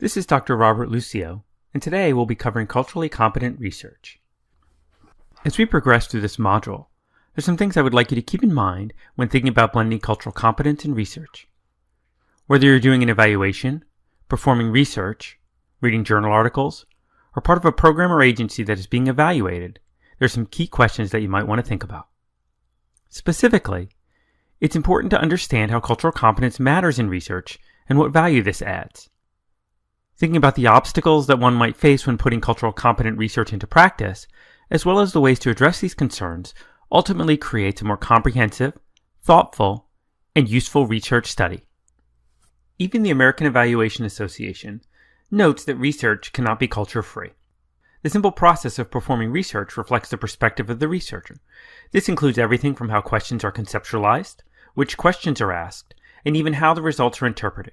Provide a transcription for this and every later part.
This is Dr. Robert Lucio, and today we'll be covering culturally competent research. As we progress through this module, there's some things I would like you to keep in mind when thinking about blending cultural competence and research. Whether you're doing an evaluation, performing research, reading journal articles, or part of a program or agency that is being evaluated, there's some key questions that you might want to think about. Specifically, it's important to understand how cultural competence matters in research and what value this adds. Thinking about the obstacles that one might face when putting cultural competent research into practice, as well as the ways to address these concerns, ultimately creates a more comprehensive, thoughtful, and useful research study. Even the American Evaluation Association notes that research cannot be culture-free. The simple process of performing research reflects the perspective of the researcher. This includes everything from how questions are conceptualized, which questions are asked, and even how the results are interpreted.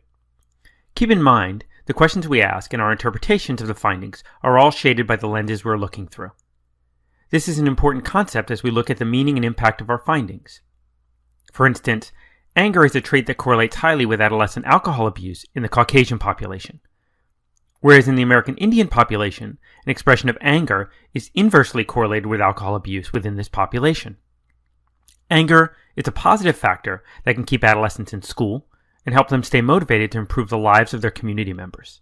Keep in mind, the questions we ask and our interpretations of the findings are all shaded by the lenses we're looking through. This is an important concept as we look at the meaning and impact of our findings. For instance, anger is a trait that correlates highly with adolescent alcohol abuse in the Caucasian population, whereas in the American Indian population, an expression of anger is inversely correlated with alcohol abuse within this population. Anger is a positive factor that can keep adolescents in school and help them stay motivated to improve the lives of their community members.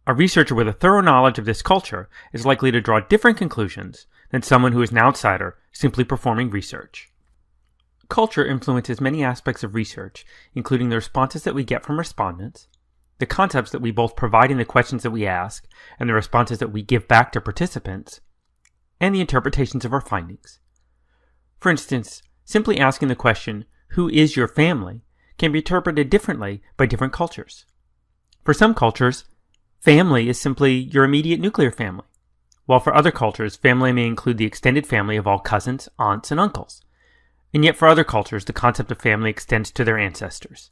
A researcher with a thorough knowledge of this culture is likely to draw different conclusions than someone who is an outsider simply performing research. Culture influences many aspects of research, including the responses that we get from respondents, the concepts that we both provide in the questions that we ask, and the responses that we give back to participants, and the interpretations of our findings. For instance, simply asking the question, "Who is your family?" can be interpreted differently by different cultures. For some cultures, family is simply your immediate nuclear family, while for other cultures, family may include the extended family of all cousins, aunts, and uncles. And yet for other cultures, the concept of family extends to their ancestors.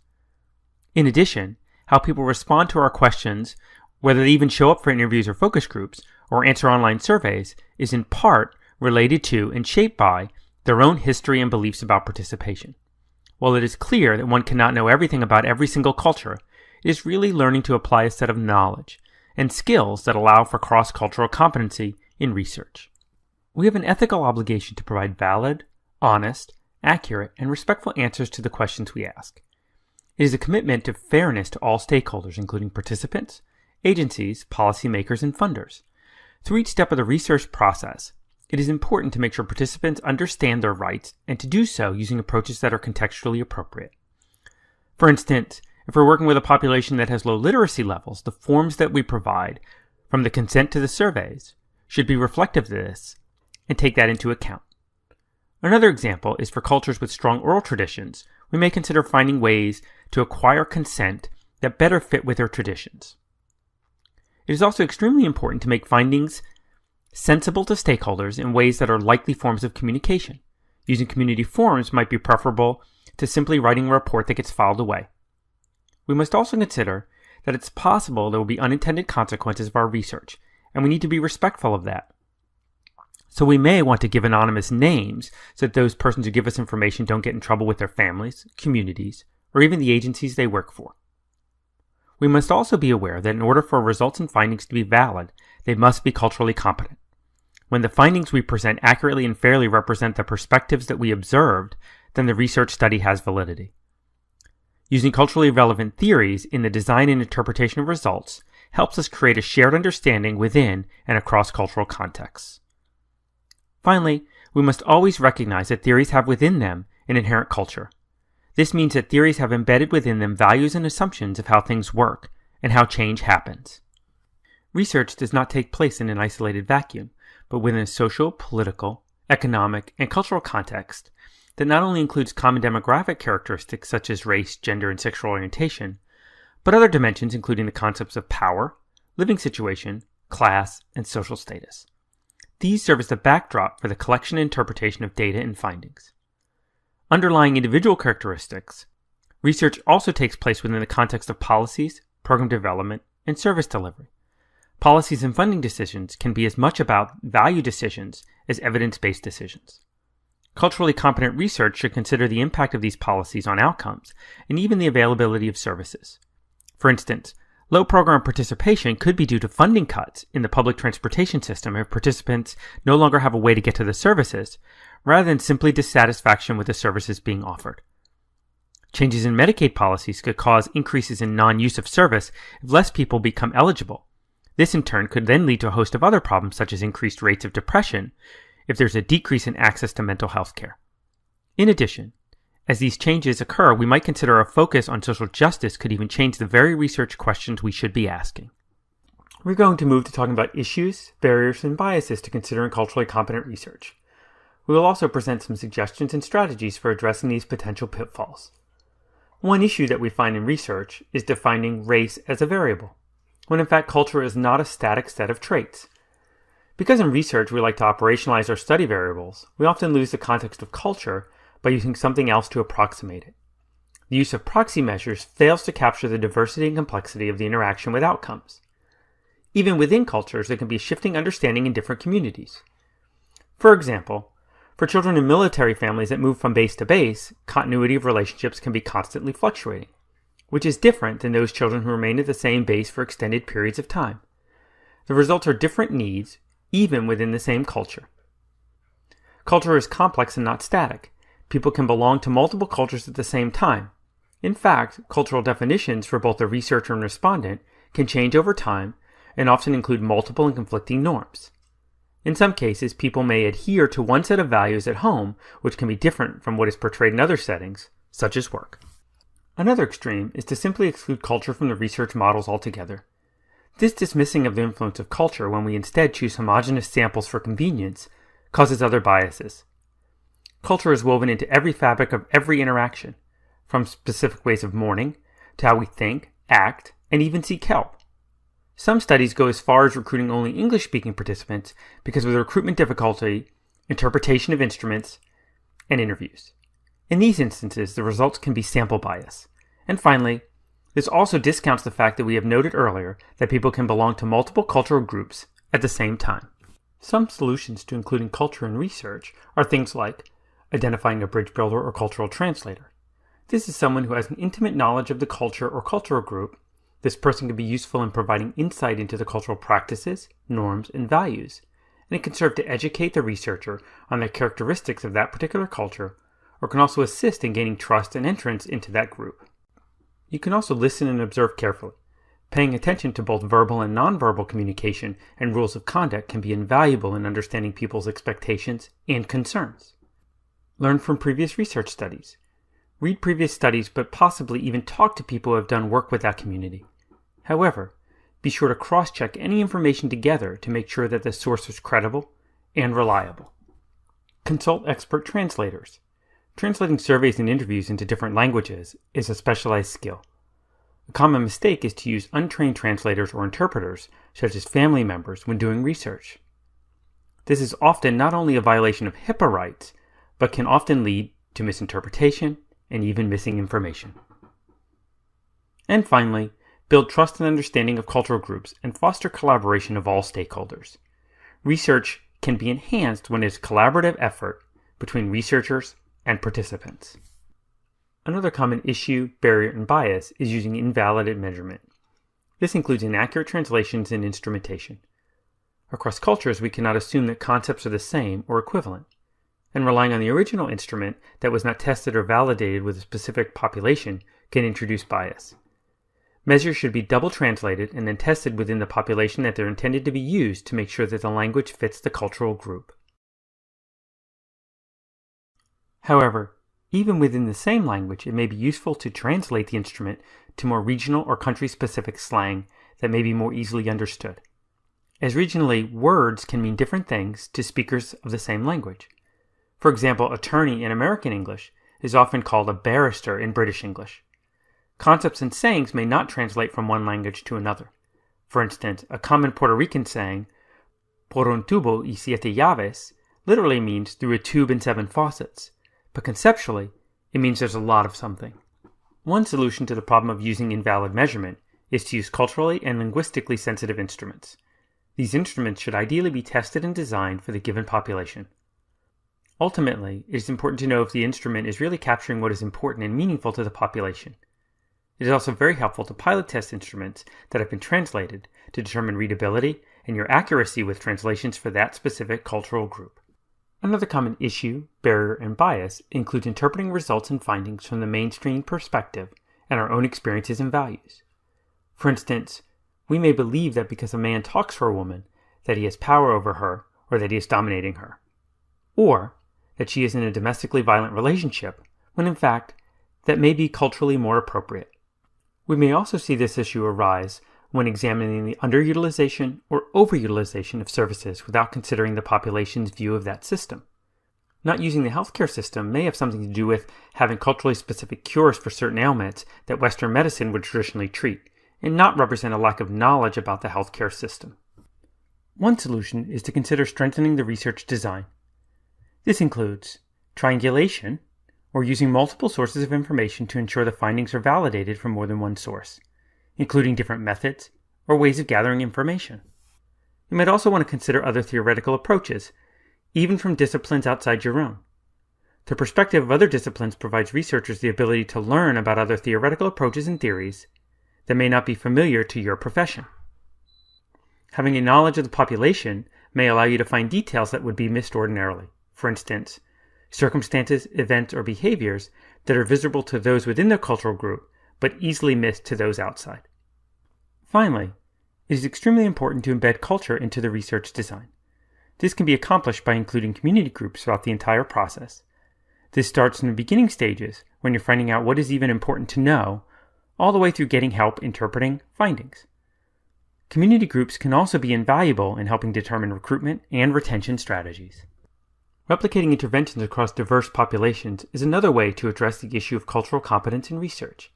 In addition, how people respond to our questions, whether they even show up for interviews or focus groups, or answer online surveys, is in part related to and shaped by their own history and beliefs about participation. While it is clear that one cannot know everything about every single culture, it is really learning to apply a set of knowledge and skills that allow for cross-cultural competency in research. We have an ethical obligation to provide valid, honest, accurate, and respectful answers to the questions we ask. It is a commitment to fairness to all stakeholders, including participants, agencies, policymakers, and funders. Through each step of the research process, it is important to make sure participants understand their rights and to do so using approaches that are contextually appropriate. For instance, if we're working with a population that has low literacy levels, the forms that we provide, from the consent to the surveys, should be reflective of this and take that into account. Another example is for cultures with strong oral traditions, we may consider finding ways to acquire consent that better fit with their traditions. It is also extremely important to make findings sensible to stakeholders in ways that are likely forms of communication. Using community forums might be preferable to simply writing a report that gets filed away. We must also consider that it's possible there will be unintended consequences of our research, and we need to be respectful of that. So we may want to give anonymous names so that those persons who give us information don't get in trouble with their families, communities, or even the agencies they work for. We must also be aware that in order for results and findings to be valid, they must be culturally competent. When the findings we present accurately and fairly represent the perspectives that we observed, then the research study has validity. Using culturally relevant theories in the design and interpretation of results helps us create a shared understanding within and across cultural contexts. Finally, we must always recognize that theories have within them an inherent culture. This means that theories have embedded within them values and assumptions of how things work and how change happens. Research does not take place in an isolated vacuum, but within a social, political, economic, and cultural context that not only includes common demographic characteristics such as race, gender, and sexual orientation, but other dimensions including the concepts of power, living situation, class, and social status. These serve as the backdrop for the collection and interpretation of data and findings. Underlying individual characteristics, research also takes place within the context of policies, program development, and service delivery. Policies and funding decisions can be as much about value decisions as evidence-based decisions. Culturally competent research should consider the impact of these policies on outcomes and even the availability of services. For instance, Low program participation could be due to funding cuts in the public transportation system if participants no longer have a way to get to the services, rather than simply dissatisfaction with the services being offered. Changes in Medicaid policies could cause increases in non-use of service if less people become eligible. This in turn could then lead to a host of other problems such as increased rates of depression if there's a decrease in access to mental health care. In addition, as these changes occur, we might consider a focus on social justice could even change the very research questions we should be asking. We're going to move to talking about issues, barriers, and biases to consider in culturally competent research. We will also present some suggestions and strategies for addressing these potential pitfalls. One issue that we find in research is defining race as a variable, when in fact culture is not a static set of traits. Because in research we like to operationalize our study variables, we often lose the context of culture by using something else to approximate it. The use of proxy measures fails to capture the diversity and complexity of the interaction with outcomes. Even within cultures, there can be a shifting understanding in different communities. For example, for children in military families that move from base to base, continuity of relationships can be constantly fluctuating, which is different than those children who remain at the same base for extended periods of time. The results are different needs, even within the same culture. Culture is complex and not static. People can belong to multiple cultures at the same time. In fact, cultural definitions for both the researcher and respondent can change over time and often include multiple and conflicting norms. In some cases, people may adhere to one set of values at home, which can be different from what is portrayed in other settings, such as work. Another extreme is to simply exclude culture from the research models altogether. This dismissing of the influence of culture when we instead choose homogeneous samples for convenience causes other biases. Culture is woven into every fabric of every interaction, from specific ways of mourning to how we think, act, and even seek help. Some studies go as far as recruiting only English-speaking participants because of the recruitment difficulty, interpretation of instruments, and interviews. In these instances, the results can be sample bias. And finally, this also discounts the fact that we have noted earlier that people can belong to multiple cultural groups at the same time. Some solutions to including culture in research are things like identifying a bridge builder or cultural translator. This is someone who has an intimate knowledge of the culture or cultural group. This person can be useful in providing insight into the cultural practices, norms, and values, and it can serve to educate the researcher on the characteristics of that particular culture, or can also assist in gaining trust and entrance into that group. You can also listen and observe carefully. Paying attention to both verbal and nonverbal communication and rules of conduct can be invaluable in understanding people's expectations and concerns. Learn from previous research studies. Read previous studies, but possibly even talk to people who have done work with that community. However, be sure to cross-check any information together to make sure that the source is credible and reliable. Consult expert translators. Translating surveys and interviews into different languages is a specialized skill. A common mistake is to use untrained translators or interpreters, such as family members, when doing research. This is often not only a violation of HIPAA rights, but can often lead to misinterpretation and even missing information. And finally, build trust and understanding of cultural groups and foster collaboration of all stakeholders. Research can be enhanced when it's a collaborative effort between researchers and participants. Another common issue, barrier, and bias is using invalid measurement. This includes inaccurate translations and instrumentation. Across cultures, we cannot assume that concepts are the same or equivalent, and relying on the original instrument that was not tested or validated with a specific population can introduce bias. Measures should be double translated and then tested within the population that they're intended to be used to make sure that the language fits the cultural group. However, even within the same language, it may be useful to translate the instrument to more regional or country-specific slang that may be more easily understood. As regionally, words can mean different things to speakers of the same language. For example, attorney in American English is often called a barrister in British English. Concepts and sayings may not translate from one language to another. For instance, a common Puerto Rican saying, por un tubo y siete llaves, literally means through a tube and 7 faucets, but conceptually, it means there's a lot of something. One solution to the problem of using invalid measurement is to use culturally and linguistically sensitive instruments. These instruments should ideally be tested and designed for the given population. Ultimately, it is important to know if the instrument is really capturing what is important and meaningful to the population. It is also very helpful to pilot test instruments that have been translated to determine readability and your accuracy with translations for that specific cultural group. Another common issue, barrier, and bias includes interpreting results and findings from the mainstream perspective and our own experiences and values. For instance, we may believe that because a man talks for a woman, that he has power over her or that he is dominating her, or that she is in a domestically violent relationship, when in fact, that may be culturally more appropriate. We may also see this issue arise when examining the underutilization or overutilization of services without considering the population's view of that system. Not using the healthcare system may have something to do with having culturally specific cures for certain ailments that Western medicine would traditionally treat, and not represent a lack of knowledge about the healthcare system. One solution is to consider strengthening the research design. This includes triangulation, or using multiple sources of information to ensure the findings are validated from more than one source, including different methods or ways of gathering information. You might also want to consider other theoretical approaches, even from disciplines outside your own. The perspective of other disciplines provides researchers the ability to learn about other theoretical approaches and theories that may not be familiar to your profession. Having a knowledge of the population may allow you to find details that would be missed ordinarily. For instance, circumstances, events, or behaviors that are visible to those within the cultural group, but easily missed to those outside. Finally, it is extremely important to embed culture into the research design. This can be accomplished by including community groups throughout the entire process. This starts in the beginning stages, when you're finding out what is even important to know, all the way through getting help interpreting findings. Community groups can also be invaluable in helping determine recruitment and retention strategies. Replicating interventions across diverse populations is another way to address the issue of cultural competence in research.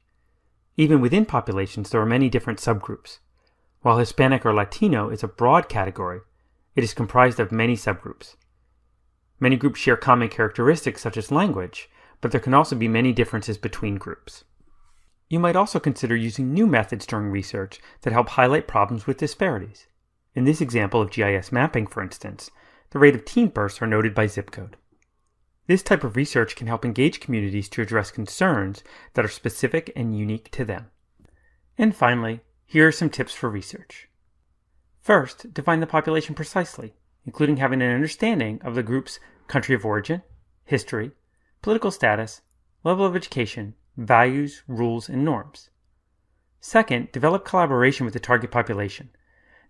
Even within populations, there are many different subgroups. While Hispanic or Latino is a broad category, it is comprised of many subgroups. Many groups share common characteristics such as language, but there can also be many differences between groups. You might also consider using new methods during research that help highlight problems with disparities. In this example of GIS mapping, for instance, the rate of teen births are noted by zip code. This type of research can help engage communities to address concerns that are specific and unique to them. And finally, here are some tips for research. First, define the population precisely, including having an understanding of the group's country of origin, history, political status, level of education, values, rules, and norms. Second, develop collaboration with the target population.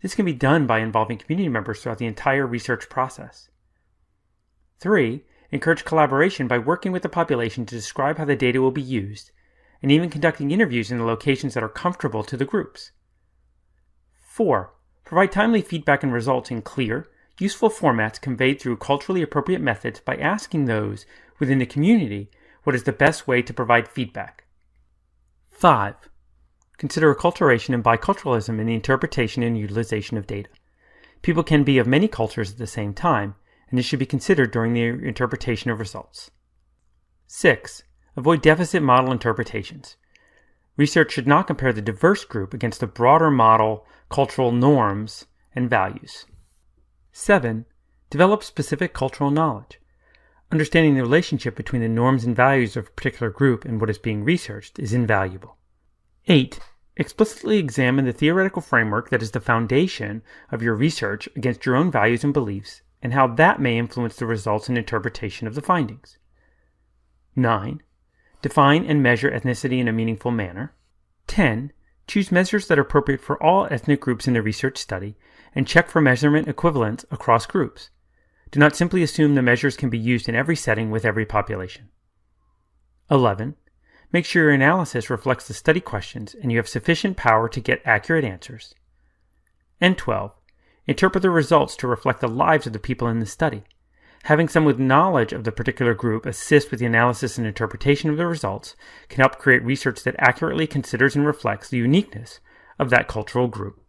This can be done by involving community members throughout the entire research process. 3. Encourage collaboration by working with the population to describe how the data will be used, and even conducting interviews in the locations that are comfortable to the groups. 4. Provide timely feedback and results in clear, useful formats conveyed through culturally appropriate methods by asking those within the community what is the best way to provide feedback. 5. Consider acculturation and biculturalism in the interpretation and utilization of data. People can be of many cultures at the same time, and this should be considered during the interpretation of results. 6. Avoid deficit model interpretations. Research should not compare the diverse group against the broader model, cultural norms, and values. 7. Develop specific cultural knowledge. Understanding the relationship between the norms and values of a particular group and what is being researched is invaluable. 8. Explicitly examine the theoretical framework that is the foundation of your research against your own values and beliefs, and how that may influence the results and interpretation of the findings. 9. Define and measure ethnicity in a meaningful manner. 10. Choose measures that are appropriate for all ethnic groups in the research study, and check for measurement equivalence across groups. Do not simply assume the measures can be used in every setting with every population. 11. Make sure your analysis reflects the study questions and you have sufficient power to get accurate answers. And 12. Interpret the results to reflect the lives of the people in the study. Having someone with knowledge of the particular group assist with the analysis and interpretation of the results can help create research that accurately considers and reflects the uniqueness of that cultural group.